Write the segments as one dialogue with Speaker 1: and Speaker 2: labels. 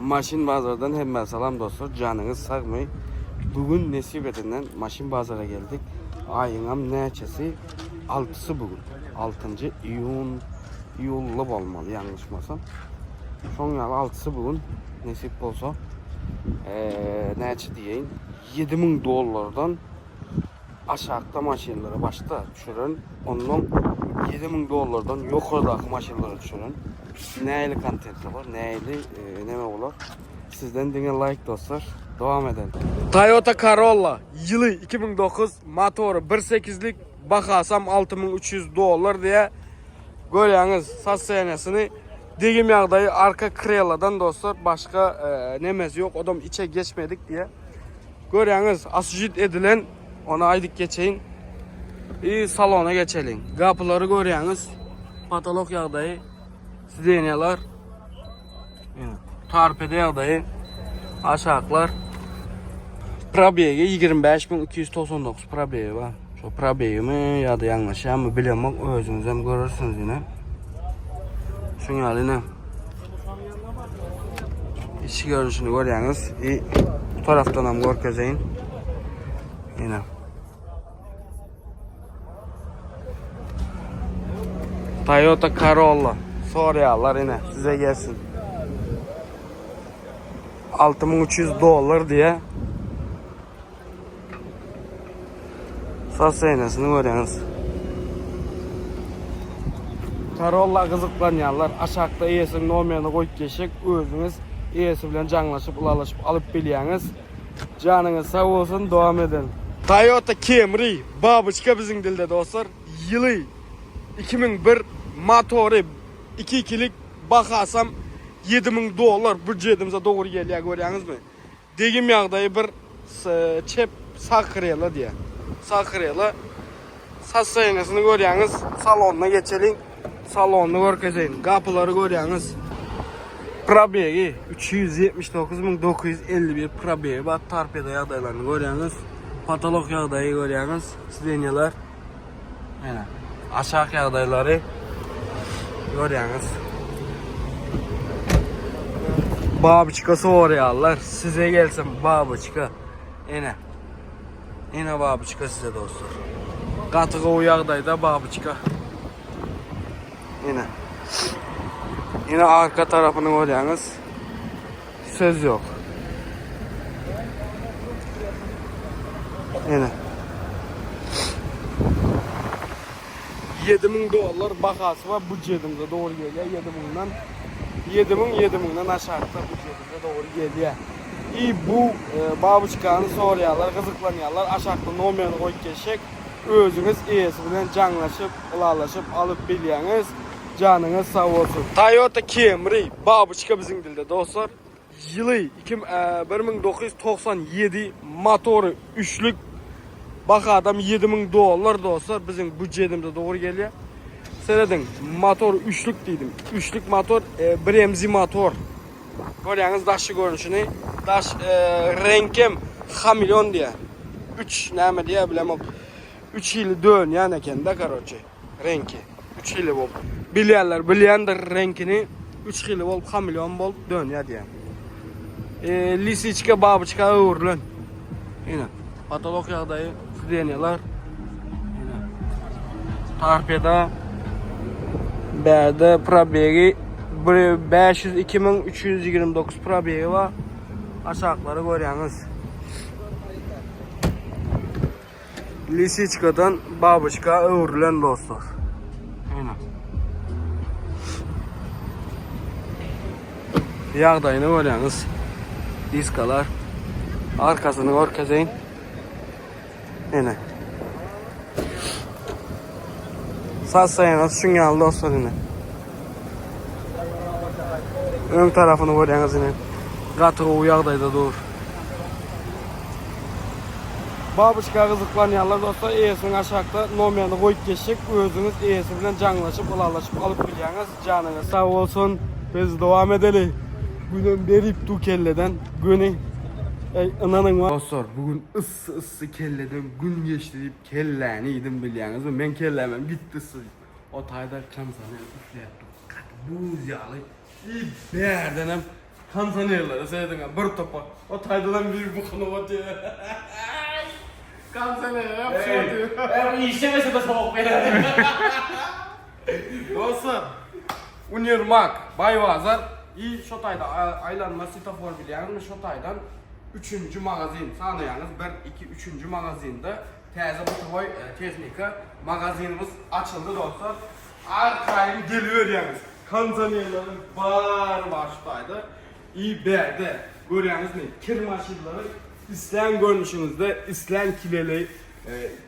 Speaker 1: Maşin bazardan hemen salam dostlar. Canınız sağmayın. Bugün nasip edilen maşin bazara geldik. Ayınam neçesi? 6'sı bugün. 6. iyul'la olmalı yanlışmasam. Son yalı 6'sı bugün. Nasip olsa. Neçe diyeyim? 7.000 dolardan aşağıda maşinleri başta düşürün. Ondan 7.000 dolardan yukarıdaki maşinleri düşürün. Neyli kontenti var, neyli neme olur. Sizden dine like dostlar. Devam edelim. Toyota Corolla yılı 2009 motoru 1.8'lik bakasam 6.300 dolar diye görüyorsunuz saz senesini. Digim yağdayı arka Crella'dan dostlar başka nemesi yok. Odam içe geçmedik diye. Görüyorsunuz asücit edilen ona aydık geçeyim. Salona geçelim. Kapıları görüyorsunuz. Patolog yağdayı. Sidenyalar. Tarpede yağdayı. Aşağılar. Probegi 25.299 probegi var. Şu probegi mi ya da yanlış ya mı bilemem. Özünüz hem görürsünüz yine. Şunu yine. İçi görünüşünü görüyorsunuz. Bu taraftan hem görkezeyin. Yine. Toyota Corolla. Soruyorlar yine size gelsin. 6.300 dolar diye saz senesini görüyorsunuz. Corolla kızıklanyanlar aşağıda iyesinin olmayanı koyup geçecek. Özünüz iyesi bilen canlaşıp ulaşıp alıp biliyorsunuz. Canınız sağ olsun, devam edelim. Toyota Camry babuçka bizim dilde dostlar. Yılı 2001 motoru 2.2'lik bakasam 7.000 dolar bütçemize doğru geliyor görüyorsunuz mu? Digim yağdayı bir çep Crella diye. Crella saz senesini görüyorsunuz. Salonuna geçelim. Salonunu görkezeyin. Kapıları görüyorsunuz. Probegi 379.951 probegi var. Torpedo yağdaylarını görüyorsunuz. Patolog yağdayı görüyorsunuz. Sidenyalar. Yani aşağı yağdayları görüyorsunuz. Babuçkası oraya size gelsin babuçka. Yine babuçka size dostlar. Katığı uyağdaydı babuçka. Yine arka tarafını görüyorsunuz. Söz yok. Yine 7.000 dolar bakası var bütçemize doğru geliyor. 7.000'dan aşağıda bütçemize doğru geliyor. Bu babuçkanı soruyorlar, kızıklanıyorlar. Aşağıda olmayanı koyup geçecek. Özünüz iyisi bilen canlaşıp, ulaşıp alıp biliyorsunuz. Canınız sağ olsun. Toyota Camry babuçka bizim dilde dostlar. Yılı 1997 motoru 3'lük. Bak adam 7.000 dolar dostlar bizim bütçemize doğru geliyor. Seyredin motor 3'lük dedim. 3'lük motor bremzi motor. Görüyorsunuz daşı görünüşünü. Daş renkem hamilyon diye. 3 neyme diye bilemem. 3 yılı dön yani kendi karoçı. Renki. 3 yılı bol. Bilenler renkini 3 yılı bol hamilyon bol dön ya diye. Lisiçke babuçka uğurlan. Yine. Patolog yağdayı deniyorlar. Torpedo. Berde probegi 502.329 probegi var. Aşağıları görüyorsunuz. Lisiçka'dan babuçka uğurlan dostlar. Yağdayını görüyorsunuz. Diskalar. Arkasını görkezeyin. Yine. Saz sayanız şun geldi dostlar yine. Ön tarafını görüyorsunuz yine. Katığı uyağdaydı dur. Babuçka kızıklanıyorlar dostlar. İyisinin aşağıda nomeyanı koyup geçecek. Özünüz iyisi bilen canlaşıp ulaşıp alıp biliyorsunuz. Canınız sağ olsun. Biz devam edelim. Bugün berip du kelleden günü inanın var. Dostlar bugün ısı kelleden gün geçti deyip kelleni yedim biliyorsunuz. Ben kellemem gitti ısı. O tayda kamsanı üfleyip buz yağlı. Bir yerden hem Kansanerlere seyredin bir topa. O taydadan büyük bu konu var diye. Kansaner yapıyor.
Speaker 2: İşlemese de soğuk beyler.
Speaker 1: Dostlar, Unirmak, Bayvazar, şu tayda aylanma sitafor bilen şu taydan 3. magazin sanıyanız 1, 2, 3. magazinde teze bu toy teknika magazinimiz açıldı dostlar. Arkayın geliyor yalnız. Kansanerlerin var şu tayda. İyi berde görüyorsunuz ne? Kir maşinleri İslen görünüşünüzde, İslen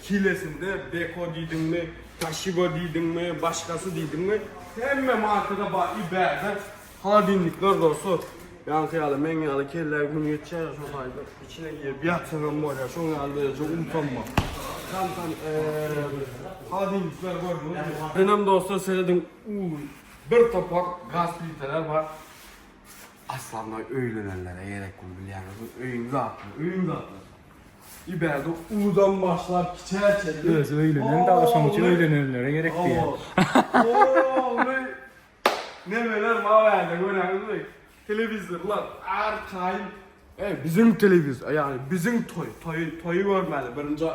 Speaker 1: kilesinde beko deydin mi, Tashiba deydin mi, başkası deydin mi? Hemen markada var iberde hadinlikler dostlar. Yankıyalı, menyalı, keller günü geçer ya şu tayda. İçine girip yatsınım var ya, şunu aldırıcı unutanma. Kansan hadinlikler gördünüz mü? Benim dostlar seyredin, bir topak gaz filtreler var. Aslanlar öğlenenlere gerek yok yani. Öğün zatlı. İberdo U'dan başlar kiçer çekiyor.
Speaker 2: Evet, öğlenen de akşam için öğlenenlere gerek değil.
Speaker 1: Neler var yani görüyorsunuz. Televizörler arkayın. Bizim televizyon yani bizim toyu görmeli. Birinci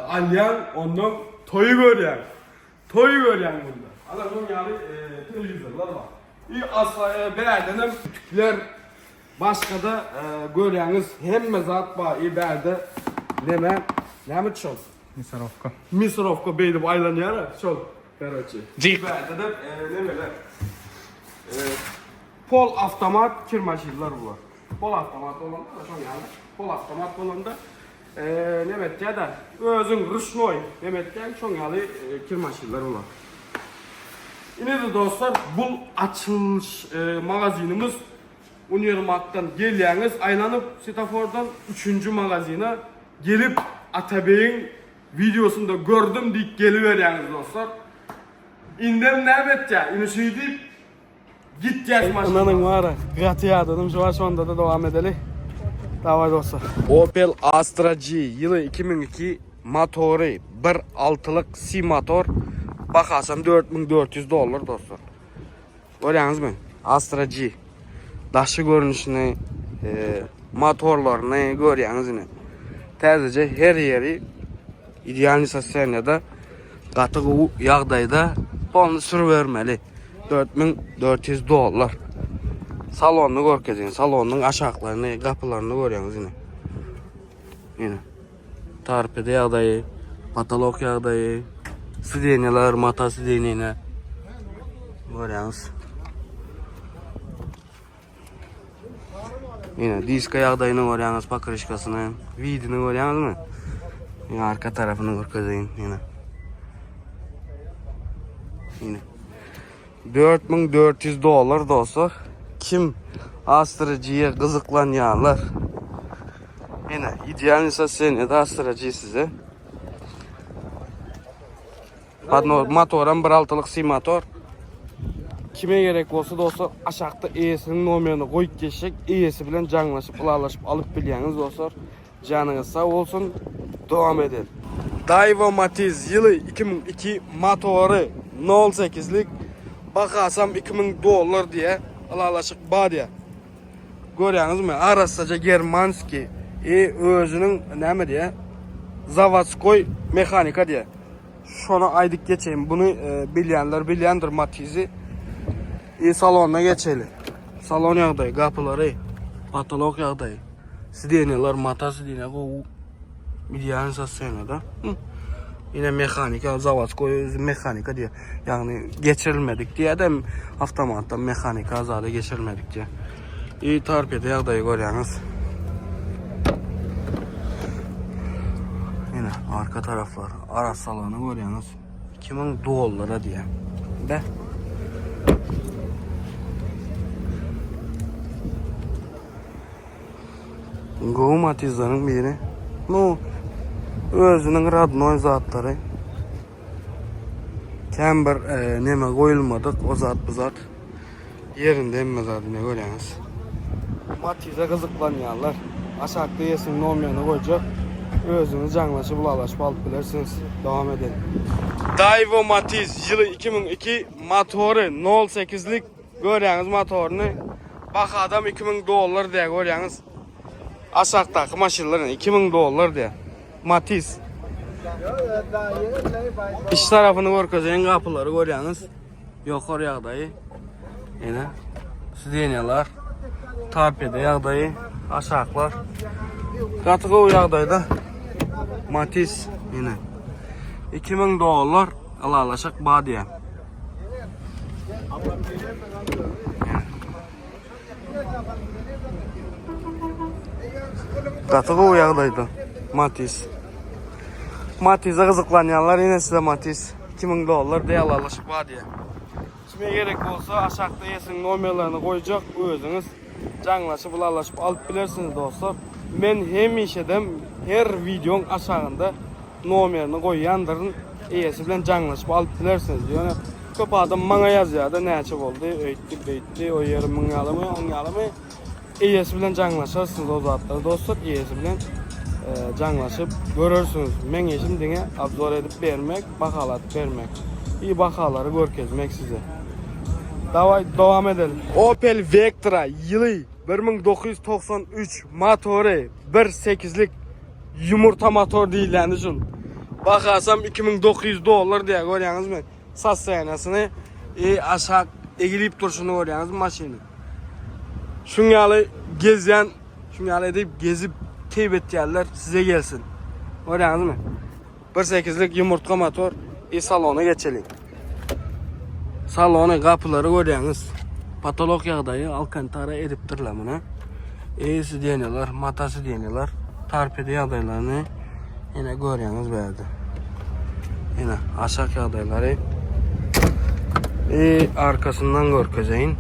Speaker 1: alyan ondan toyu gör yani. Toyu gör yani bunda. Adamın yani televizörler var. İyi asla beğendim tükler başka da görüyorsunuz hem mezat var iberde ne mi çok Misarovka beydim aylanıyor çok короче iberde de neler pol avtomat kir maşinler var. Pol avtomat olan da çok yani pol avtomat olan da nemet ya da özün rüşnoy nemet yani çok yani kir maşinler var. Yine de dostlar bu açılış magazinimiz Unirmak'tan geliyorsunuz aylanıp Sitafor'dan 3. magazine gelip Atabey'in videosunda gördüm deyip geliveriyorsunuz dostlar. İndem ne ya? İnişi deyip git gel maşına. Ananın var ya, gatiya dedim şu anda da devam edelim. Davay dostlar. Opel Astra G yılı 2002 motoru 1.6'lık C motor. Bakarsam $4.400 dostlar. Görüyorsunuz mu? Astra G. Daşı görünüşünü, motorlarını görüyorsunuz yine. Təzəcə her yeri ideal nisasiyada qatıq yağdayda bunu sürüvermeli. $4.400. Salonunu görkəzin, salonun aşağılarını, qapılarını görüyorsunuz yine. Yine. Tarpede yağdayı, patolog yağdayı, sideniyalar, mata sideniyalar. Görüyorsunuz. Yine diska yağdayını görüyorsunuz, pakırışkasını, vidini görüyorsunuz mu? Yine arka tarafını görkəzin yine. Yine. $4.400 dostlar. Kim Astra G'ye kızıklanyanlar? Yine ideal nisasiyada da Astra G size. Motoran 1.6'lık C motor. Kime gerek olsa dostlar aşağıda ES'nin numaranı koyup geçecek. ES'i bilen canlaşıp, ılarlaşıp alıp biliyorsunuz dostlar. Canınız sağ olsun. Devam edelim. Daewoo Matiz yılı 2002 motoru 08'lik. Bakarsam $2.000 diye ılarlaşıp badiye. Görüyorsunuz mu? Arasaca Germanski. Özünün ne mi diye? Zavatskoy mekanika diye. Şunu aydık geçeyim. Bunu bilenler bilendir Matiz'i. Salonuna geçelim. Salon yağdayı, kapıları, patolog yağdayı. Sideniyalar, mata sideniyalar, o ideal nisasiyada. Yine mekanika, zavatskoy mekanika diye. Yani geçirilmedik diye de avtomattan mekanika azade geçirilmedik diye. İyi tarpede yağdayı görüyorsunuz. Yine arka taraflar, araç salonu görüyorsunuz. $2.000 diye. De. Go Matiz'lerin biri. No. Özünün radnoy zatları. Camber neme koyulmadık. O zat bu zat. Yerinde emme zaten ne görüyorsunuz. Matiz'e kızıklanyanlar. Aşağıda yesin olmayanı koyacak. Özünü canlaşıp ulalaşıp alıp bilirsiniz. Devam edelim. Daewoo Matiz yılı 2002 motoru 08'lik görüyorsunuz motorunu. Bak adam 2000 dolar diye görüyorsunuz. Aşağıdaki maşinlerin 2000 dolar diye. Matiz. İç tarafını görkezeyin kapıları görüyorsunuz. Yukarı yağdayı. Yine sideniyalar. Tapede yağdayı. Aşağılar. Katığı o yağdayda. Matiz yine. 2000 dolar alaşak badiye. Katığı o yağdaydı. Matiz. Matiz'e kızıklanyanlar yine size Matiz. 2000 dolar diye alaşak badiye. Kime gerek olsa aşağıda yesin numarlarını koyacak özünüz. Canlaşıp alaşıp alıp bilirsiniz dostlar. Ben hem işedem her videonun aşağında numarını koyandırın. İyisi bilen canlaşıp alıp bilirsiniz diyor. Yani köp adam bana yazıyor da ne açık oldu, öğüttü, o yeri mını alamı, onu alamı. İyisi bilen canlaşırsınız o zatları dostlar. İyisi bilen canlaşıp görürsünüz. Men işim dine abzor edip vermek, bakalat vermek. İyi bakaları görkezmek size. Devam edelim. Opel Vectra yılı 1993 motoru 1.8'lik yumurta motor değil yani şun. Bakarsam 2900 dolar diye görüyorsunuz mu? Sas sayanasını aşağı egilip duruşunu görüyorsunuz maşini. Şunyalı gezen, şunyalı edip gezip teybet yerler size gelsin. Görüyorsunuz mu? 1.8'lik yumurta motor. Salona geçelim. Salona kapıları görüyorsunuz. Patolog yağdayı alkantara edip tırlamına. E'si deniyorlar, matası deniyorlar. Tarpede yağdaylarını yine görüyorsunuz böyle. Yine aşağı yağdayları. Arkasından görkezeyin.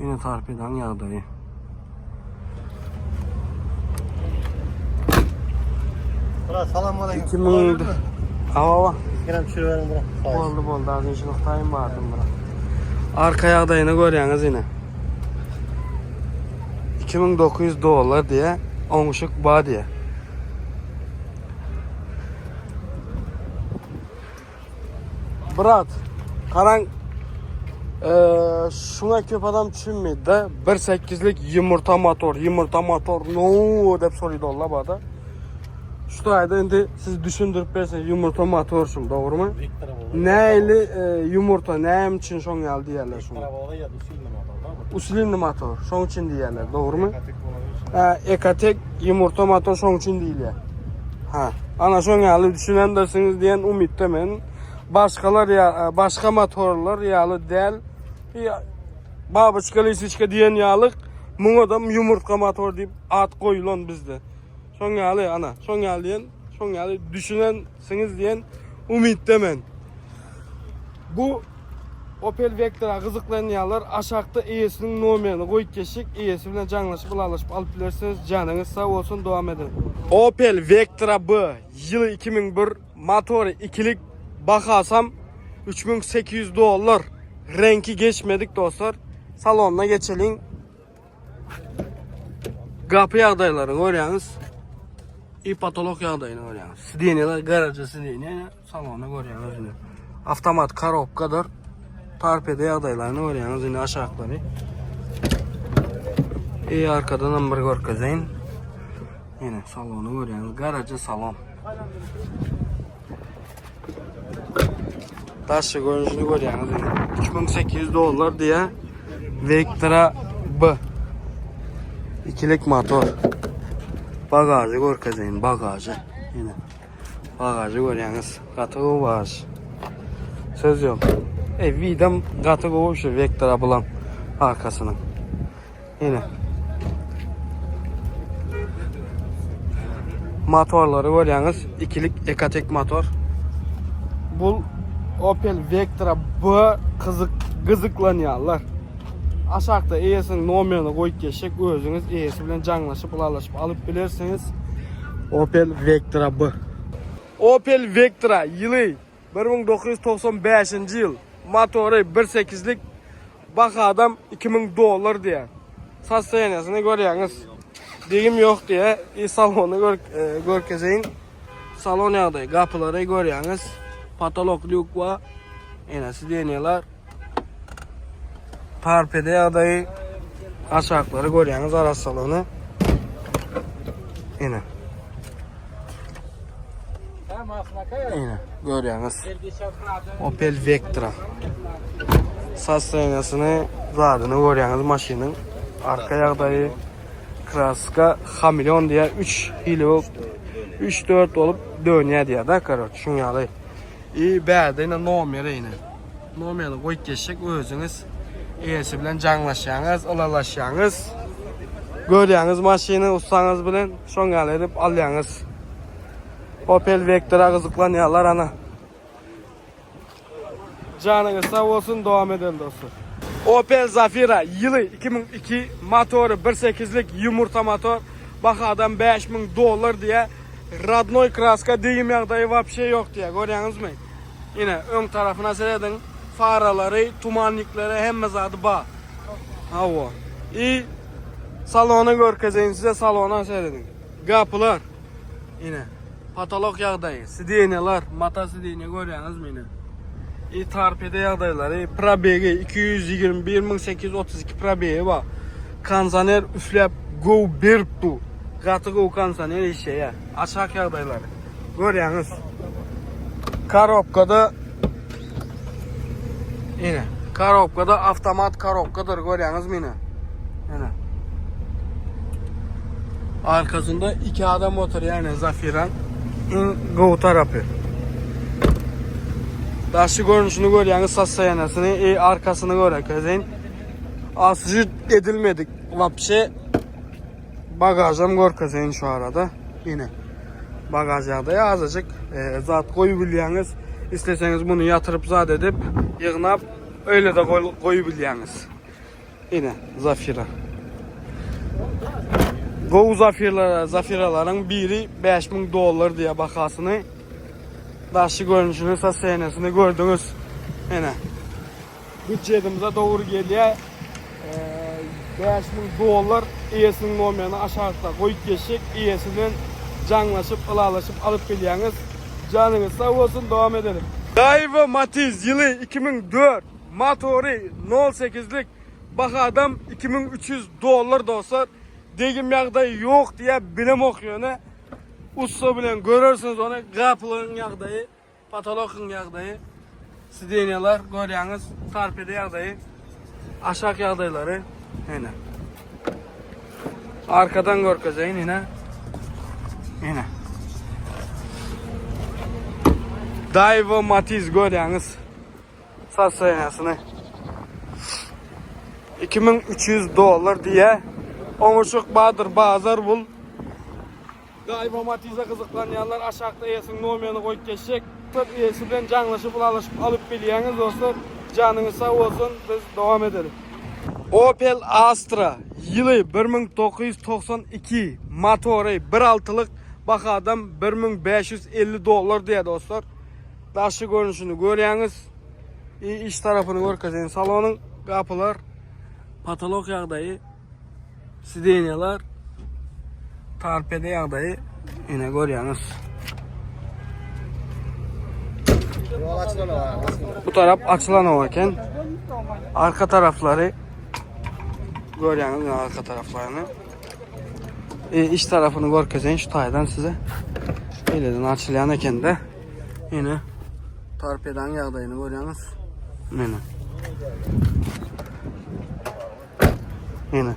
Speaker 1: Yine tarpeden yağdayı.
Speaker 3: Salam aleyküm.
Speaker 1: 2000 Ava.
Speaker 3: Kerem şuraya bırak.
Speaker 1: Oldu az inşallah vardım bura. Arka yağdayını görüyorsunuz yine. 2900 dolar diye olmuşuk badiye. Brat, karan şuna köp adam düşünmeydi de 1.8'lik yumurta motor no dep soruyordu Allah bana. Şu ayda indi siz düşündürüp berseniz yumurta motorsun doğru mu? Neyli yumurta neyim için şon geldi yerler şunu. Usilinli motor şon için diyorlar doğru mu? Ekatek yumurta motor şon için değil ya. Ha, ana şon geldi düşünendersiniz diyen umuttemen. Başkalar ya başka motorlar yağlı değil. Babaçkalı içke diyen yağlık. Mun adam yumurta motor deyip at koyulan bizde. Son geldi ana. Son geldi diyen. Son geldi düşünensiniz diyen umut demen. Bu Opel Vectra kızıklayanlar aşağıda iyisinin numarını koyup geçik. İyisi bilen canlaşıp alıp bilirsiniz. Canınız sağ olsun devam edin. Opel Vectra B yılı 2001 motoru ikilik bakarsam 3800 dolar. Renki geçmedik dostlar. Salonuna geçelim. Kapı yağdayları görüyorsunuz. Patolog yağdayını görüyorsunuz. Sideniyalar garajı sideniye salonuna görüyorsunuz yine. Avtomat karopkadır. Tarpede yağdaylarını görüyorsunuz yine aşağıları. Arkadan hamburger kazeyin. Yine salonu görüyorsunuz. Garajı salon. Taşı görünüşünü görüyorsunuz yine. 3800 dolar diye Vectra B. İkilik motor. Bagajı görkezeyin bagajı. Yine. Bagajı görüyorsunuz. Katığı bagaj. Söz yok. Vidam katığı oluşu Vectra bulan arkasının. Yine. Motorları görüyorsunuz. İkilik ekatek motor. Bu Opel Vectra B kızıklanıyorlar. Aşağıda iyisinin numarını koyup geçecek özünüz iyisi bilen canlaşıp alıp bilirsiniz. Opel Vectra B. Opel Vectra yılı 1995 yıl motoru 1.8'lik bak adam 2000 dolar diye. Saz sayanasını görüyorsunuz. Deyim yok diye salonu görkezeyin. Salon yağdayı kapıları görüyorsunuz. Patolog lük var. Enesi deniyorlar. Tarpede yağdayı aşağıları görüyorsunuz araç salonu. Yine. Yine görüyorsunuz. Opel Vectra. Saz aynasını zadını görüyorsunuz maşının. Arka yağdayı Kraska Hamilton diye 3 hilo 3-4 olup dönüyor diye da karot şunyalı. İyi bəyədə yine nomeri yine. Nomeri koyup geçecek özünüz. İyisi bilen canlaşacağınız, olalaşacağınız. Görüyorsunuz maşını ustanız bilen şunyalı edip alıyorsunuz. Opel Vectra kızıklanıyorlar ana. Canınız sağ olsun, devam edelim dostlar. Opel Zafira yılı 2002 motoru 1.8'lik yumurta motor. Bak adam $5000 diye Radnoy kraska deyim yağdayı vapşe yok diye görüyorsunuz mu? Yine ön tarafına seyredin. Faraları, tumanlıkları hem adı bağ. Hava. İyi. Salonu görkezeyim size, salona seyredin. Kapılar. Yine. Patolog yağdayı. Sidyeneler. Mata sidyene görüyorsunuz mu yine? İyi tarpede yağdayları. Probegi 221.832 probegi var. Kansaner üflep go birtu. Katı go kansaner işe ya. Aşağı yağdayları. Görüyorsunuz. Karobkada yine. Karobkada avtomat karobkadır görüyorsunuz mu yine? Yine. Arkasında 2 adam motor yani Zafiran. Go tarafı. Daşı görünüşünü görüyorsunuz, saz sayanasını, arkasını görüyorsunuz. Asıcı edilmedik. Vapşe bagajım görüyorsunuz şu arada. Yine bagajda azıcık zat koyabiliyorsunuz. İsteseniz bunu yatırıp zat edip yığınıp öyle de koyabiliyorsunuz. Yine Zafira. Go Zafiraların biri $5000 diye bakasını. Daşı görünüşünü, saz sayanasını gördünüz. Yine bütçemize doğru geliyor. $5000 iyesinin olmayanı aşağıda koyup geçecek. İyesinden canlaşıp, ılalaşıp alıp geliyorsunuz. Canınız sağ olsun, devam edelim. Daewoo Matiz yılı 2004 motoru 08'lik bak adam $2300 da olsa degim yağdayı yok diye bilim okuyor ne. Usta bilen görürsünüz onu, kapılığın yağdayı, patologun yağdayı, sidyeneler görüyorsunuz, tarpede yağdayı, aşağı yağdayları yine. Arkadan görkezeyim yine. Yine. Daewoo Matiz görüyorsunuz, saz sayanasını. $2300 diye onuşuk Bahadır Bazar bul. Daewoo Matiz'e kızıklanyanlar aşağıda iyesinin olmayanı koyup geçecek. İyesinden canlaşıp ulaşıp alıp biliyorsunuz dostlar. Canınız sağ olsun, biz devam edelim. Opel Astra yılı 1992 motoru 1.6'lık bak adam $1550 diye dostlar. Daşı görünüşünü görüyorsunuz. İç tarafını görüyorsunuz. Salonun kapılar, patolog yağdayı, sidyeneler, tarpede yağdayı yine görüyorsunuz. Bu taraf açılan olarken arka tarafları görüyorsunuz, arka taraflarını. İç tarafını görkezeyim şu taydan size. Eleden açılayan eken de yine tarpeden yağdayını görüyorsunuz. Yine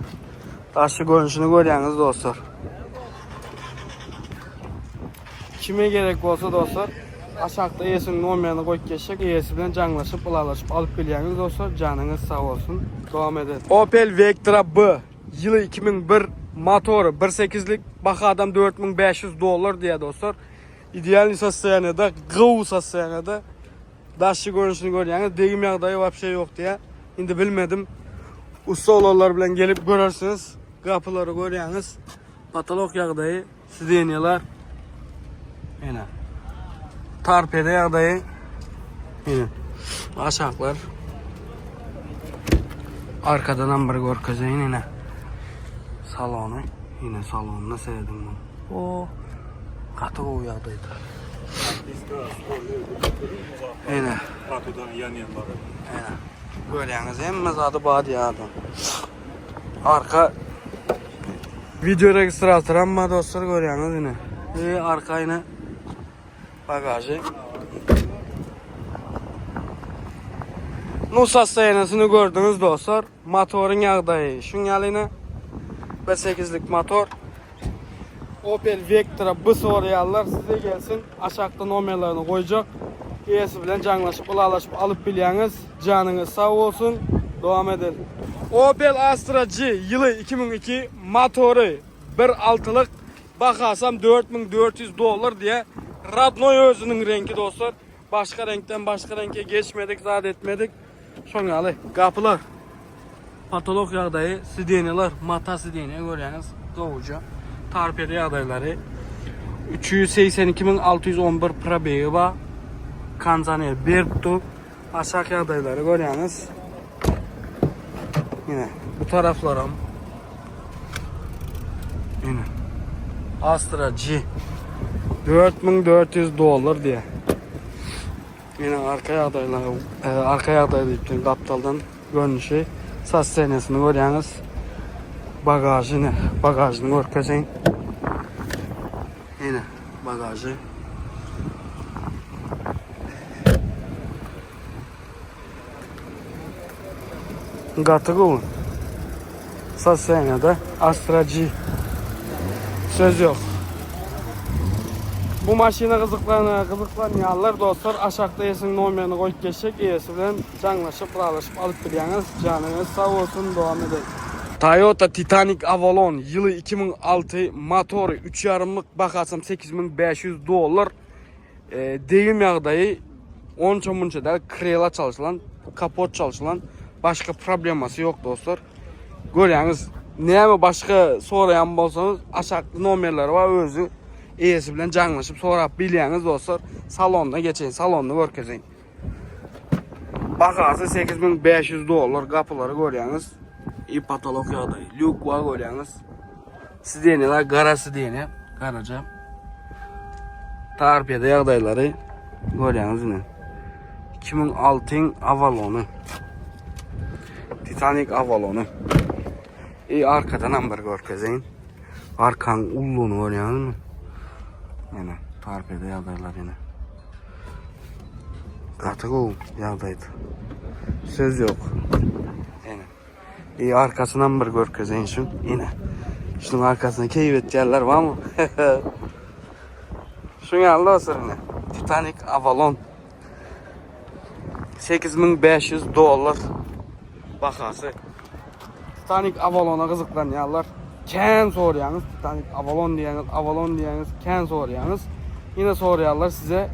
Speaker 1: taşı görünüşünü görüyorsunuz dostlar. Kime gerek olsa dostlar aşağıda iyesinin olmayanı koyup geçecek, iyesinden canlaşıp ılalaşıp alıp geliyorsunuz dostlar. Canınız sağ olsun, devam edelim. Opel Vectra B yılı 2001 motoru 1.8'lik bak adam $4500 diye dostlar. İdeal sayanada, gıv sayanada daşı görünüşünü görüyorsunuz. Degim yağdayı vapşe yok diye. Şimdi bilmedim. Usta olanlar bilen gelip görürsünüz. Kapıları görüyorsunuz. Patolog yağdayı, sidyeneler. Yine. Tarpede yağdayı. Yine. Aşağılar. Arkadan amber görkezeyim yine. Salonu. Yine salonuna sevdim bunu. O katı o yağdaydı. Yine.
Speaker 2: Katudan yan yanları.
Speaker 1: Yine. Görüyorsunuz hem adı badi adam. Arka video registrator ama dostlar görüyorsunuz yine. Ve arka yine bagajı. Nusa stayanasını gördünüz dostlar. Motorun yağdayı. Şun yaline B8'lik motor. Opel Vectra bu soruyalar size gelsin. Aşağıda numarlarını koyacak. Iyisi bilen canlaşıp, ulalaşıp alıp bilyaniz. Canınız sağ olsun. Devam edelim. Opel Astra G yılı 2002 motoru 1.6'lık bakasam $4.400 diye Radnoy özünün rengi dostlar. Başka renkten başka renke geçmedik, zat etmedik. Şoňaly kapılar. Patolog yağdayı, sideniler, mata sideniye görüyorsunuz. Doğuca. Tarpede yağdayları. 382.611 probeyi var. Kanzaner Bertu. Aşağı yağdayları görüyorsunuz. Yine bu taraflarım. Yine Astra G $4.400 diye. Yine arka yağdayları bütün kaptaldan görünüşü. Saz senesini görüyorsunuz. Bagajını görkesin. Yine bagajı. Gatık olun. Saz senede Astra G. Söz yok. Bu maşina kızıklanıyorlar dostlar. Aşağıda yesin numaranı koyup geçecek. İyisi bilen canlaşıp, bağlaşıp alıp biliyorsunuz. Canınız sağ olsun, devam edelim. Toyota Titanic Avalon yılı 2006 motoru 3.5'lık bakasam $8.500. Deyim yağdayı 10 çamunçada krela çalışılan, kapot çalışılan başka probleması yok dostlar. Görüyorsunuz. Neyme başka sorayan bolsanız aşağıda numarları var özü. İyisi bilen canlaşıp sonra biliyorsunuz dostlar. Salonda geçeyin, salonda görkesin. Bakası $8.500 kapıları görüyorsunuz. İyi patolog yağdayı. Luke var görüyorsunuz. Sideniler, gara sideni. Garaca. Tarpiyede yağdayları görüyorsunuz yine. 2006'ın Avalon'u. Titanic Avalon'u. İyi arkadan amber görkesin. Arkan ulluğunu görüyorsunuz mu? Yine tarpiyede yağdaylar yine. Katık o yağdaydı. Söz yok. Yine. İyi arkasından bir görkesin şun. Yine. Şunun arkasında keyifli yerler var mı? Şun yanlı olsun yine. Titanic Avalon. $8.500 bakası. Titanic Avalon'a kızıklanıyorlar. Ken soruyorsunuz. Titanic Avalon diyeniz, ken soruyorsunuz. Yine soruyorlar size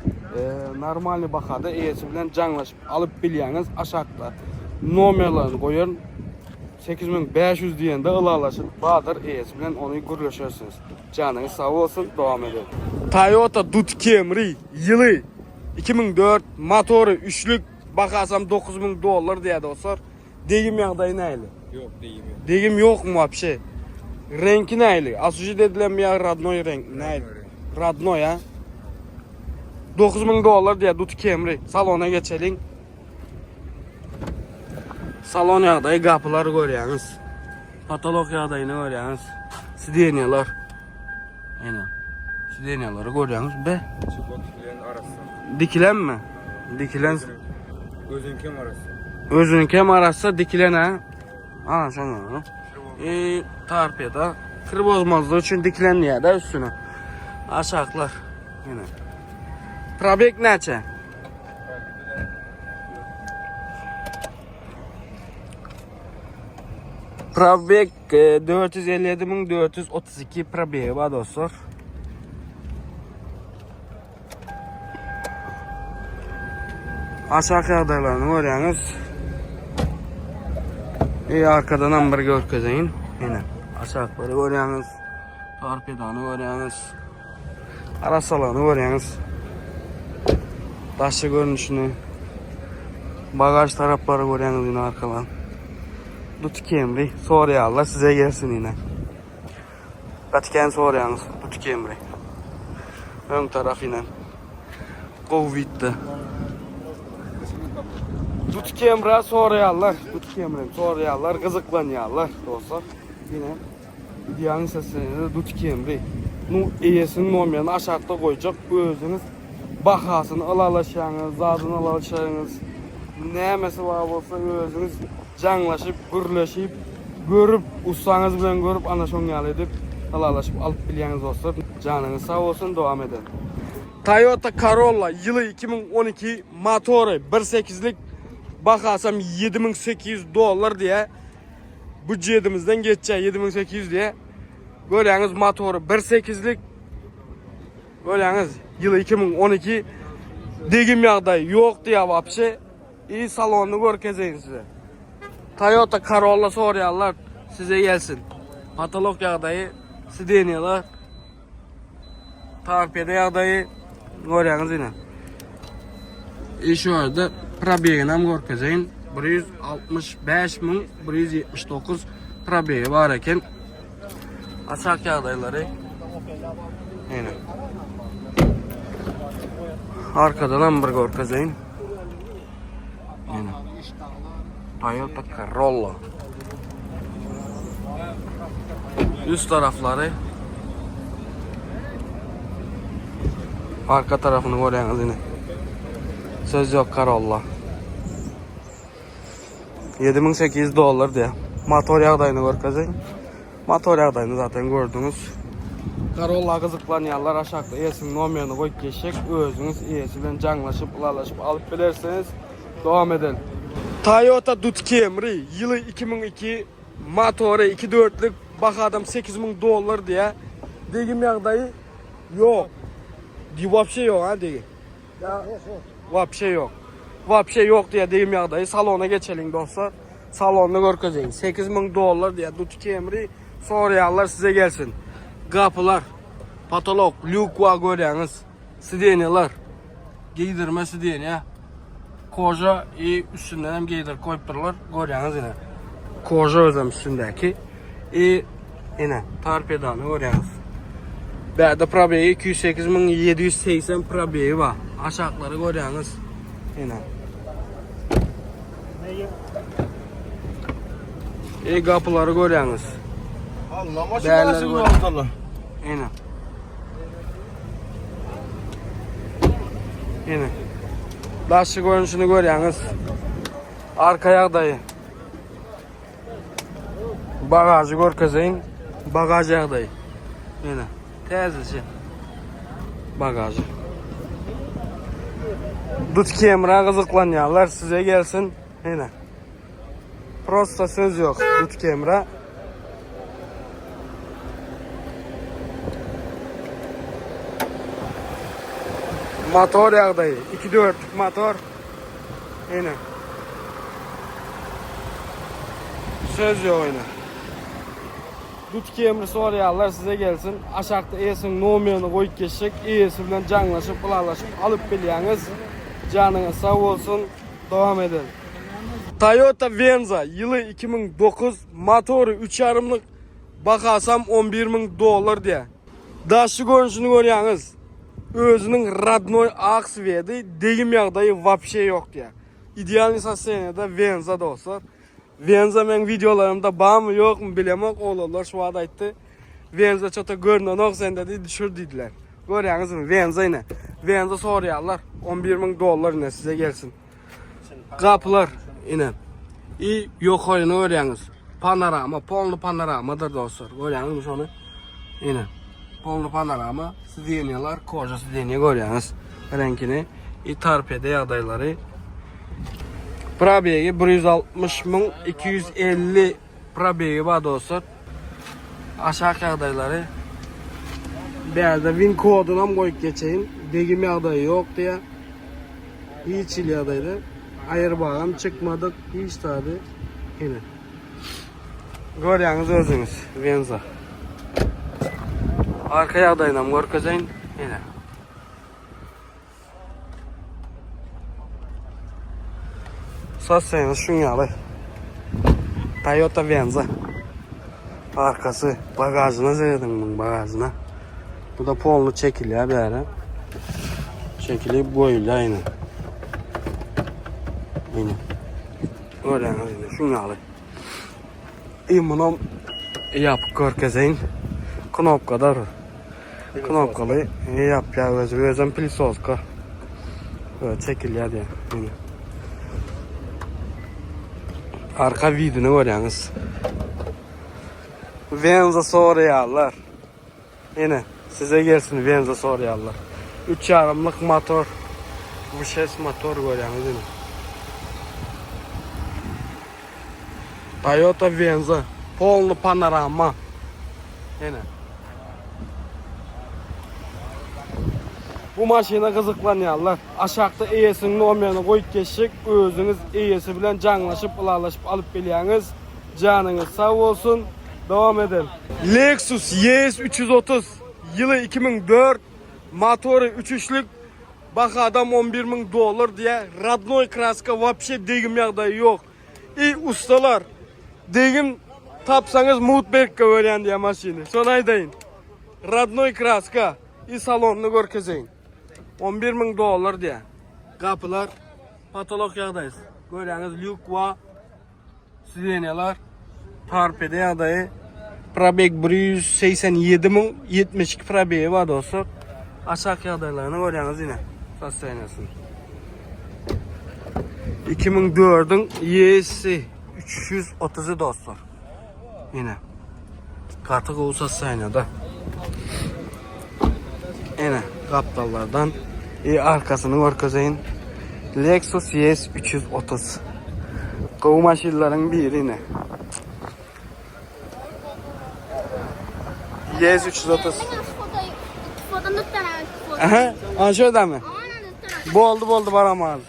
Speaker 1: normal bakada iyisi bilen canlaşıp alıp biliyorsunuz. Aşağıda numarlarını koyun. 8.500 diyen de ılalaşıp Bahadır iyisi bilen onu görüşürsünüz. Canınız sağ olsun, devam edelim. Toyota Dut Camry yılı 2004 motoru 3'lük bakasam $9.000 diye dostlar. Deyim yağdayı neyli?
Speaker 2: Yok deyim yok.
Speaker 1: Deyim yok mu vapşe? Renki neyli? Asuji dedilen mi ya Radnoy renk neyli? Radnoy ya. $9.000 diye Dut Camry. Salona geçelim. Salon yağdayı kapıları görüyorsunuz. Patolog yağdayını görüyorsunuz. Sideniyalar. Yine. Sideniyaları görüyorsunuz be.
Speaker 2: Çıplak dikilerin arası.
Speaker 1: Dikilen mi? Dikilen.
Speaker 2: Gözünkem arası.
Speaker 1: Özünkem arası dikilen ha. Ana şunu. Tarpiyada. Kır bozmazlığı için dikilen yerde üstüne. Aşağılar. Yine. Probek neçe? Probek 457.432 probeyi var dostlar. Aşağı yağdaylarını görüyorsunuz. İyi arkadan amber görkesin. Yine aşağıları görüyorsunuz. Torpidanı görüyorsunuz. Arasalarını görüyorsunuz. Taşı görünüşünü. Bagaj tarafları görüyorsunuz yine arkadan. Dut Camry soruyorlar size gelsin yine. Batken soruyorsunuz Dut Camry. Ön taraf yine. Covid'de. Dut kemra sorayanlar, dut kemrem sorayanlar, kızıklanyanlar dostlar. Yine diyanın seslerinde dut kemri. Nu iyesinin olmayanı aşağıda koyacak. Özünüz bakasını alalaşağınız, zadını alalaşağınız. Ne mesela olsa özünüz canlaşıp, gürleşip, görüp, ustanız bilen görüp, anaşonyal edip, alalaşıp alıp bilyeniz olsun. Canınız sağ olsun, devam edelim. Toyota Corolla yılı 2012 motoru 1.8'lik bakasam $7.800 diye budjetimizden geçecek $7.800 diye. Görüyorsunuz motoru 1.8'lik, görüyorsunuz yılı 2012 degim yağdayı yok diye vapşe iyi salonunu görkezeyim size. Toyota Corolla soruyorlar size gelsin. Patolog yağdayı size deniyorlar. Tarpede yağdayı görüyorsunuz yine. Şu arada probeyini hem görkezeyin 165.179 probeyi var eken aşağı yağdayları yine. Arkadan hem bir görkezeyin yine. Toyota Corolla. Üst tarafları, arka tarafını görüyorsunuz yine. Söz yok Corolla. $7.800 diye. Motor yağdayını görkezeyim. Motor yağdayını zaten gördünüz. Corolla kızıklanyanlar aşağıda iyesinin olmayanı koyup geçecek. Özünüz iyesiyle canlaşıp, ulalaşıp alıp bilirseniz devam edelim. Toyota Dut Camry yılı 2002 motoru 2.4'lük bakadım $8.000 diye. Degim yağdayı yok. Vapşe yok ha degim. Ya vapşe yok. Vapşe yok diye degim yağdayı salona geçelim dostlar. Salonunu görkezeyin. $8.000 diye Dut Camry soruyanlar size gelsin. Kapılar, patolog, lük var görüyorsunuz. Sideniyalar. Giydirme sideniya. Koja üstünden hem giydir koyupturlar. Görüyorsunuz yine. Koja özüm üstündeki. Yine torpedanı görüyorsunuz. Berde probeyi 208.780 probeyi var. Aşağıları görüyorsunuz. Yine. Kapıları görüyorsunuz.
Speaker 3: Allah maşallah Allah.
Speaker 1: Yine. Yine. Lastik görünüşünü görüyorsunuz. Arka yağdayı. Bagajı görkezeyin. Bagaj yağdayı. Yine. Tezlici. Bagajı. Dut kemra kızıklanyanlar size gelsin. Yine. Prosta söz yok. Dut kemra. Motor yağdayı. 2.4'lük motor. Yine. Söz yok yine. Dut kemri soruyanlar size gelsin. Aşağıda iyisin nomerini koyup geçecek. İyisinden canlaşıp, bularlaşıp alıp bilyeniz. Canınız sağ olsun. Devam edelim. Toyota Venza yılı 2009 motoru 3.5'lık bakasam $11.000 diye. Daşı görünüşünü görüyorsunuz. Özünün radnoy aksvedi degim yağdayı vapşe yok diye. İdeal nisasiyene de Venza dostlar. Venza men videolarımda bağ mı yok mu bilemek oğlanlar şu anda ayıttı. Venza çota görünen ok sen dedi düşürdüydüler. Görüyorsunuz mu Venza yine. Venza soruyorlar $11.000 yine size gelsin. Kapılar yine. Yok oyunu görüyorsunuz. Panorama, polnu panoramadır dostlar. Görüyorsunuz onu yine. Polnu panorama, sideniyalar, koca sideniya görüyorsunuz. Renkini, torpede yağdayları. Probegi 160.250 probegi var dostlar. Aşağı yağdayları. Bir yerde win kodunu hem koyup geçeyim. Degim yağdayı yok diye. Hiç il yağdaydı. Ayır bağım çıkmadık. Hiç tabi. Yine. Görüyorsunuz özünüz. Venza. Arka yağdayla görkezeyin. Yine. Satsayınız şunu yalı. Toyota Venza. Arkası bagajına seyredin bunun bagajına. Bu da polnu çekiliyor bir ara. Çekilip koyuluyor yine. Yine. Görüyorsunuz yine şunu alayım. Bunu yapıp görkezeyin. Knopkadar. Knopkalı yap ya özüm plisoska. Böyle çekil ya diye. Yine. Arka videonu görüyorsunuz. Venza Soryallar. Yine size gelsin Venza Soryallar. 3,5'lık motor. Bu ses motor görüyorsunuz yine. Toyota Venza. Polnu panorama. Yine. Bu maşina kızıklanyanlar. Aşağıda EYS'nin olmayanı koyup geçecek. Özünüz EYS'i bilen canlaşıp, ılalaşıp alıp biliyiniz. Canınız sağ olsun. Devam edelim. Lexus ES 330. Yılı 2004. Motoru 3'lük. Bak adam $11.000 diye. Radnoy kraska вообще degim yağdayı yok. Ustalar. Degim tapsanız Mutberg'e öğren diye maşini. Sonra aydayın. Radnoy kraska. Salonunu görkezeyin. $11.000 diye. Kapılar patolog yağdayız. Görüyorsunuz lük var. Silenyalar. Torpede yağdayı. Probek 187.000 72 probeyi var dostlar. Aşağı yağdaylarını görüyorsunuz yine. Sastaynasın. 2004'ün ES'i 330'u dostlar. Yine. Kartı kovu sastaynada. Yine kaptallardan arkasını görkezeyin. Lexus ES 330. Kovu maşinlerin biri yine. ES 330. Aha, şöyle mi? Boldu varamaz.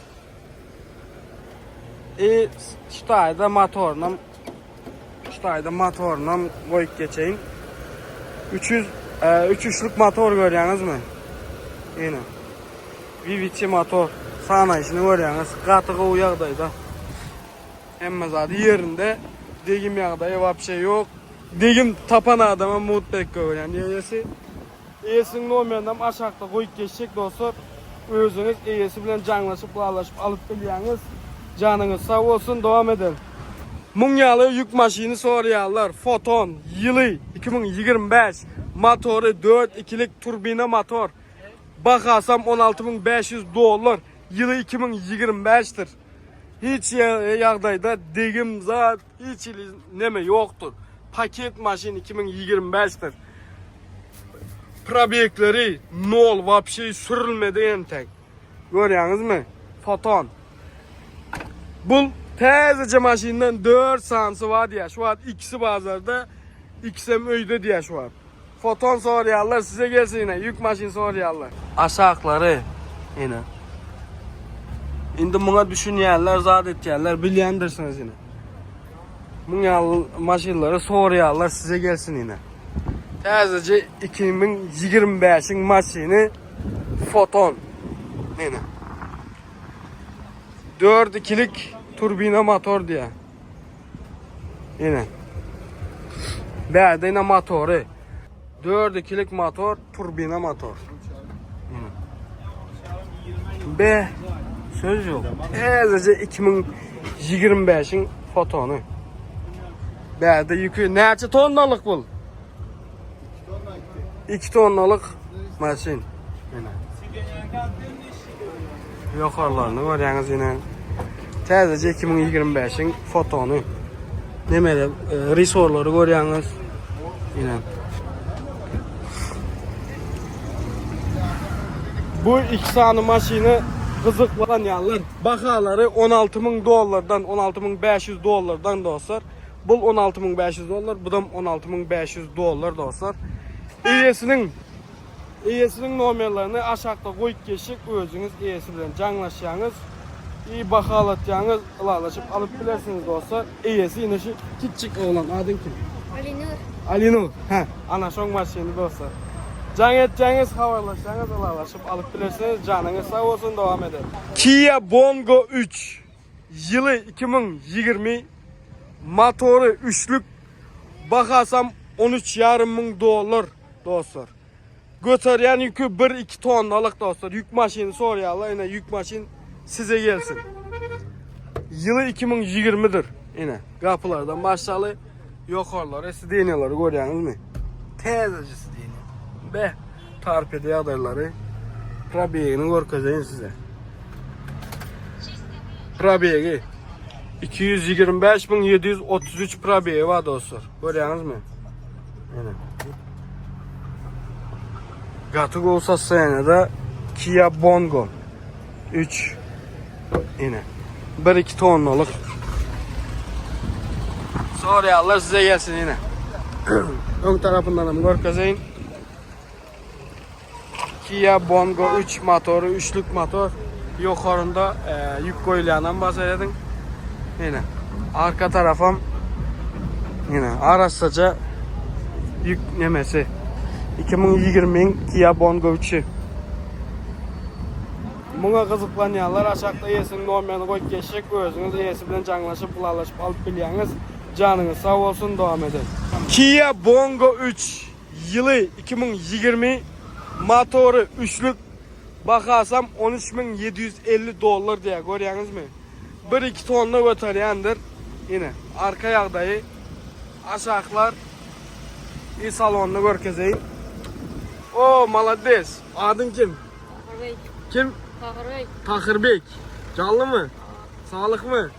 Speaker 1: Ştayda motorla koyup geçeyim. 3'lük motor görüyorsunuz mu? Yine. VVC motor. Sana işini görüyorsunuz. Katığı uyağdaydı. Hem zaten yerinde. Degim yağdayı var bir şey yok. Degim tapan adama Mutberg görüyorsun. EYS'nin olmayandan aşağıda koyup geçecek dostlar. Özünüz EYS'i bilen canlaşıp, bağlaşıp alıp biliyiniz. Canınız sağ olsun. Devam edelim. Munyalı yük maşini soruyorlar. Foton yılı 2025. Motoru 4-2'lik turbine motor. Bakarsam $16.500. Yılı 2025'tir. Hiç yağdayda degim zat hiç neme yoktur. Paket maşin 2025'tir. Probekleri nol вообще sürülmedi en tek. Görüyorsunuz mu? Foton. Bu tezece maşinden 4 sansı var diye. Şu an ikisi bazarda, ikisi öyde diye şu an. Foton soruyorlar size gelsin yine. Yük maşin soruyorlar. Aşağıları yine. Şimdi buna düşünüyorlar, zat edecekler, bilyendirsiniz yine. Bunun maşinleri soruyorlar size gelsin yine. Tezece 2025'in maşini Foton. Yine. 4-2'lik turbine motor diye. Yine. Berde yine motoru. 4-2'lik motor, turbine motor. Yine. B söz yok. Tezece 2025'in Fotonu. Berde yükü neçe tonnalık bul? 2 tonnalık maşin. Yine. Yukarılarını görüyorsunuz yine. Tezece 2025'in Fotonu. Demeli resorları görüyorsunuz. Yine. Bu iki tane maşini kızıklanyanlar. Bakaları $16.000'dan $16.500'dan dostlar. Bu $16.500, bu da $16.500 dostlar. EYS'nin numarlarını aşağıda koyup geçecek. Özünüz EYS'i bilen canlaşacağınız. İyi bakalatacağınız, ılalaşıp alıp bilersiniz dostlar. EYS'i yine şu küçük oğlan. Adın kim? Ali Nur. Ana şong maşini dostlar. Can edeceğiniz, havarlaşacağınız, ılalaşıp alıp bilersiniz. Canınız sağ olsun, devam edelim. Kia Bongo 3. Yılı 2020. Motoru 3'lük. Bakarsam $13.500 dostlar. Götüren yükü 1-2 tonnalık dostlar. Yük maşini soruyorlar. Yine yük maşin size gelsin. Yılı 2020'dir. Yine kapılardan başlalı yukarılara sideniyaları görüyorsunuz mu? Tezeci sideniya. Be tarpede adayları probiyegini görkezeyim size. Probiyegi 225.733 probiyegi var dostlar. Görüyorsunuz mu? Yine. Gatık olsa senede Kia Bongo 3 yine 1-2 tonluluk. Soruyorlar size gelsin yine. Ön tarafından da görkezeyim. Kia Bongo 3 motoru, üçlük motor. Yukarında yük koyulandan bahsedelim. Yine arka tarafım yine araçsaca yük nemesi 2020'nin Kia Bongo 3'ü. Buna kızıklanyanlar aşağıda yesin normalini koyup geçecek, özünüz iyisi bilen canlaşıp bulaşıp alıp biliyorsunuz. Canınız sağ olsun, devam edin. Kia Bongo 3 yılı 2020 motoru üçlük bakarsam $13.750 diye görüyorsunuz mu? 1-2 tonla götürüyendir. Yine arka yağdayı aşağılar iyi salonunu görkezeyim. O malades. Adın kim?
Speaker 4: Tahir
Speaker 1: Kim?
Speaker 4: Bey.
Speaker 1: Tahirbek. Canlı mı? Sağlık mı?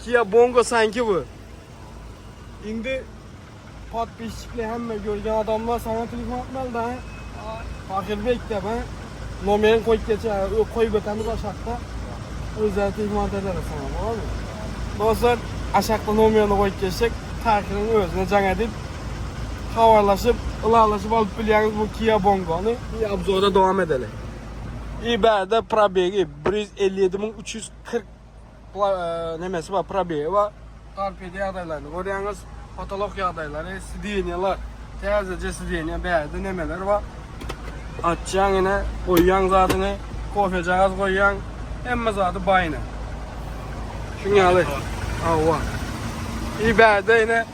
Speaker 1: Kia Bongo sanki bu. Şimdi pat beşikli hemen görgen adamlar sana telefon atmalı da. Tahirbek de ben. Numaranı koyup geçer. Koyup götürmüş aşağıda. Özel telefon ederler sana. Tamam mı? Dostlar aşağıda numaranı koyup geçecek. Tahir'in özüne can edip havarlaşıp, ılarlaşıp alıp biliyorsunuz bu Kia Bongo'nu. Bir abzorda devam edelim. İberde probiyegi 157.340 nemesi var probiyegi var. Tarpede adaylarını görüyorsunuz. Patolog adayları, sideniyalar, tezece sideniya beyerde nemeler var. Açacaksın yine, koyuyorsun zatını, kofecağız koyuyorsun. Emme zatı bayına. Şunu alı. Ava. İberde yine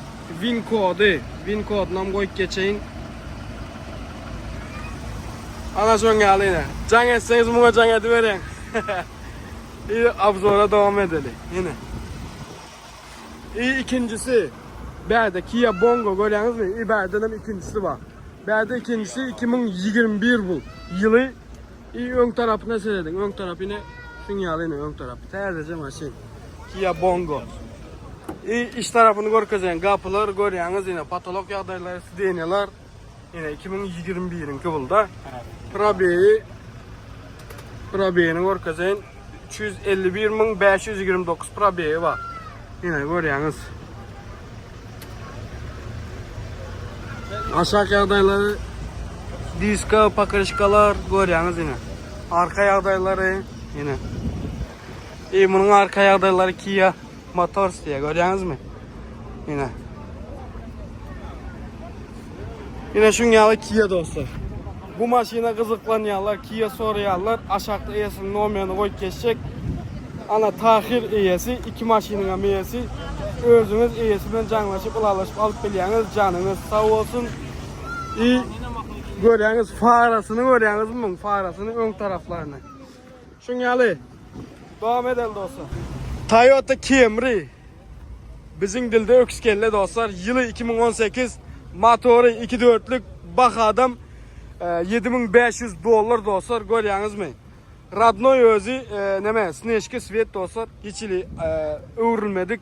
Speaker 1: Win kodu. Win kodundan koyup geçeyim. Ana son geldi yine. Can etseniz buna can ediverin. İyi abzora devam edelim yine. İyi ikincisi. Berde Kia Bongo görüyorsunuz mu? İyi berdenin ikincisi var. Berde ikincisi 2021 bu. Yılı iyi ön tarafına seyredin. Ön tarafı yine şunyalı yine ön tarafı. Tezece maşin. Kia Bongo. İyi iç tarafını görkezeyim. Kapılar görüyorsunuz yine. Patolog yağdayları, sideniyalar. Yine 2021'in kıvılda. Probiyeni görkezeyim. 351.529 probiyeyi var. Yine görüyorsunuz. Aşağı yağdayları, diska, pakırışkalar görüyorsunuz yine. Arka yağdayları yine. İyi bunun arka yağdayları Kia Motors diye görüyorsunuz mu? Yine. Yine şunyalı Kia dostlar. Bu maşina kızıklanyanlar, Kia soruyanlar aşağıda iyesinin numaranı koyup geçecek. Ana Tahir iyesi, iki maşinin iyesi. Özünüz iyesinden canlaşıp, ılarlaşıp alıp biliyorsunuz. Canınız sağ olsun. İyi görüyorsunuz, farasını görüyorsunuz mu? Farasını ön taraflarını. Şunyalı. Devam edelim dostlar. Toyota Camry. Bizim dilde öküskelle dostlar. Yılı 2018. Motoru 2.4'lük. Bak adam $7.500 dostlar. Görüyorsunuz mu? Radnoy özü neme? Sneşki svet dostlar. Hiçli öğrenmedik.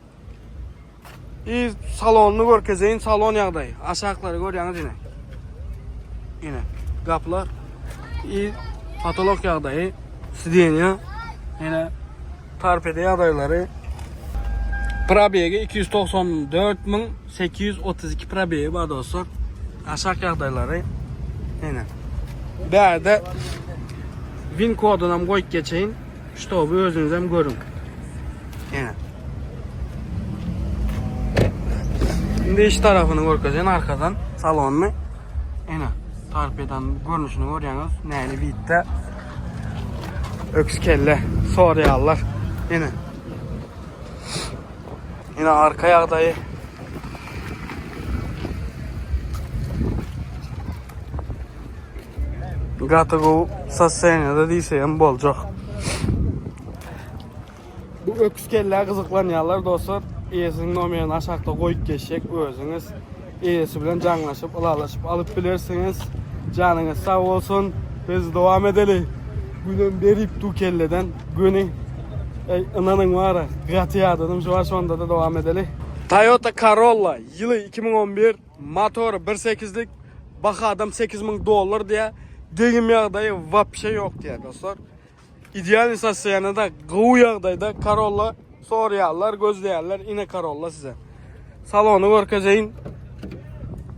Speaker 1: İyi salonunu görkezeyin. Salon yağdayı. Aşağıları görüyorsunuz yine. Yine. Kapılar. İyi patolog yağdayı. Sideniya. Yine tarpede yağdayları. Probiyegi 294.832 probiyegi var dostlar. Aşağı yağdayları. Yine. Berde Win kodundan koyup geçeyim. İşte o bu özünüzden görün. Yine. Şimdi iç tarafını göreceğiz arkadan salonunu. Yine tarpeden görünüşünü görüyorsunuz. Neyli bitti. Ökskelle soruyorlar. Yine. Yine arka yağdayı. Gatığı sassayına da değilse bolcak. Bu öküz kelle kızıklanyanlar dostlar. İyesinin nomerini aşağıda koyup geçecek. Özünüz iyesi bilen canlaşıp, ılalaşıp alıp bilirsiniz. Canınız sağ olsun. Biz devam edelim. Günün berip du kelleden günü inanın var ya, gatiya dedim. Şu anda da devam edelim. Toyota Corolla yılı 2011, motoru 1.8'lik, baka adam $8.000 diye, degim yağdayı vapşe yok diye dostlar. İdeal istasyonda da gıvu yağdayda Corolla soruyorlar, gözleyerler, yine Corolla size. Salonu görkezeyin.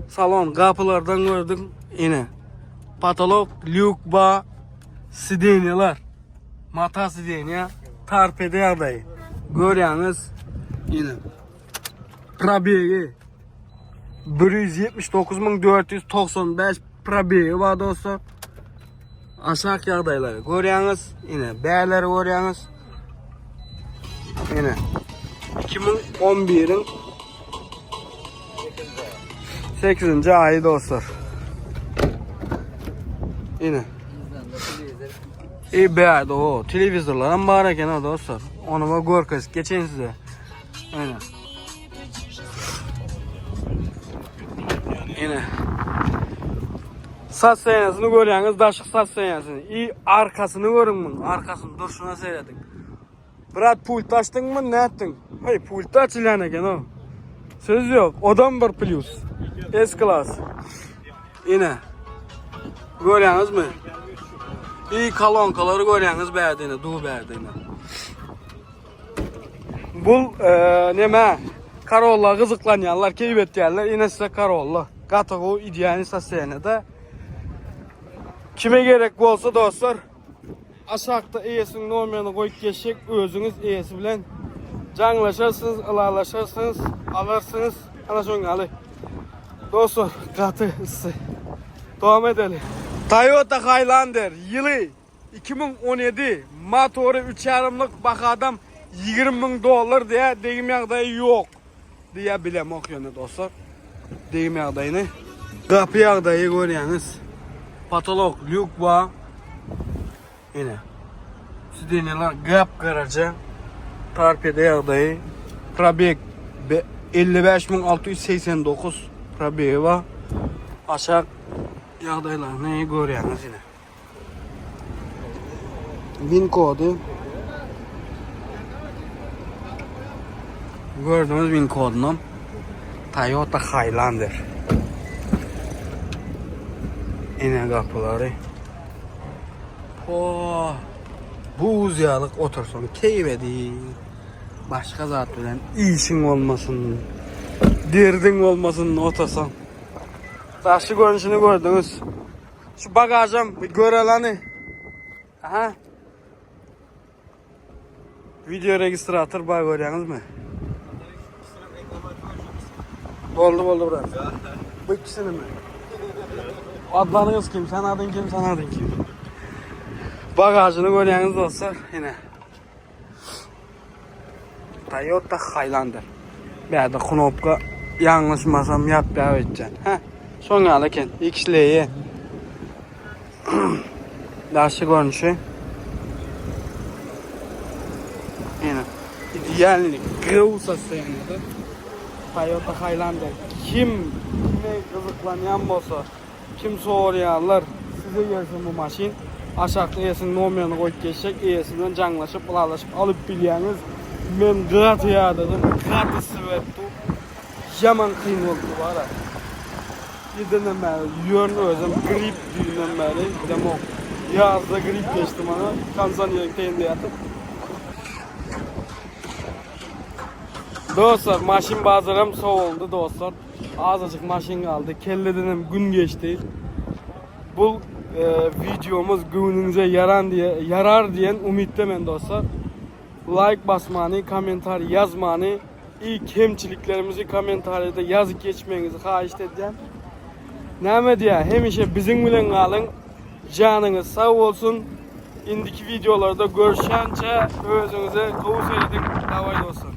Speaker 1: Salon kapılardan gördüm yine. Patolog, люк ba, sideniyalar, mata sideniya, tarpede yağdayı. Görüyorsunuz yine. Probegi 179.495 probegi var dostlar. Aşağı yağdayları görüyorsunuz. Yine değerleri görüyorsunuz. Yine 2011'in 8. ayı dostlar. Yine iyi beğendi o. Televizörlerin var eken o dostlar. Onu da görkez. Geçen size. Aynen. Yine. Saz seyansını görüyorsunuz. Daşık saz seyansını. İyi arkasını görün bunun. Arkasını dur şuna seyredin. Bırak pult açtın mı ne ettin? Hey pult aç ilan eken o. Söz yok. Odan bir plus. S-Class. Yine. Görüyorsunuz mu? İyi kalonkaları görüyorsunuz beğendiğini. Doğu beğendiğini. Bu neme? Corolla kızıklanyanlar, keybet diyenler yine size Corolla. Katago idealini sasyene de. Kime gerek olsa dostlar, aşağıda iyesinin numaranı koyup geçecek, özünüz iyesi bilen canlaşırsınız, ılalaşırsınız, alırsınız. Ana şunu alı. Dostlar, katı ısı. Devam edelim. Toyota Highlander yılı 2017, motoru 3.5'lık baka adam $20.000 diye deyim yağdayı yok diye bilem okuyordu dostlar. Deyim yağdayını. Kapı yağdayı görüyorsunuz. Patolog, люк var. Yine. Sideniyalar gap karaca. Tarpede yağdayı. Probeg 55.689 probegi var. Aşağı yağdaylarını görüyorsunuz yine. Win kodu. Gördüğünüz win kodundan Toyota Highlander. Yine kapıları. Bu uzayalık otursun keybedi. Başka zat bilen işin olmasın, derdin olmasın otursan. Taşı görünüşünü gördünüz. Şu bagajım bir görelanı. Aha. Video registratör bağ görüyorsunuz mu? Oldu biraz. Bu ikisini mi? Adlarınız kim? Sen adın kim? Sen adın kim? Bagajını görüyorsunuz dostlar yine. Toyota Highlander. Bir de knopka yanlışmasam yap edeceksin. Son alırken X'leyi. Daşı görünüşü. Yine. İdeallik. Kıvsa seyanıdır. Toyota Highlander. Kim kızıklayan olsa, kim soruyorlar size gelsin bu maşin. Aşağıda iyesinin numaranı koyup geçecek, iyesinden canlaşıp, ılalaşıp alıp biliyorsunuz. Ben gıratı yağdadım, gıratı sıvettu. Yaman kıyın oldu var ha. Yedenden beri, yön özüm, grip düğünden beri, demok. Yazda grip geçti bana, Tanzanya'ya teyinde yatıp. Dostlar, maşin bazılarım soğuldu dostlar. Azıcık maşin kaldı, kelledenim gün geçti. Bu videomuz gününüze yarar diyen ümittemen dostlar. Like basmanı, komentar yazmanı, iyi kemçiliklerimizi komentarda yazıp geçmenizi xahiş edeceğim. Näme diye hemişe bizim bilen kalın. Canınız sağ olsun. İndiki videolarda görüşence özünüze kavuşaydın. Davay dostlar.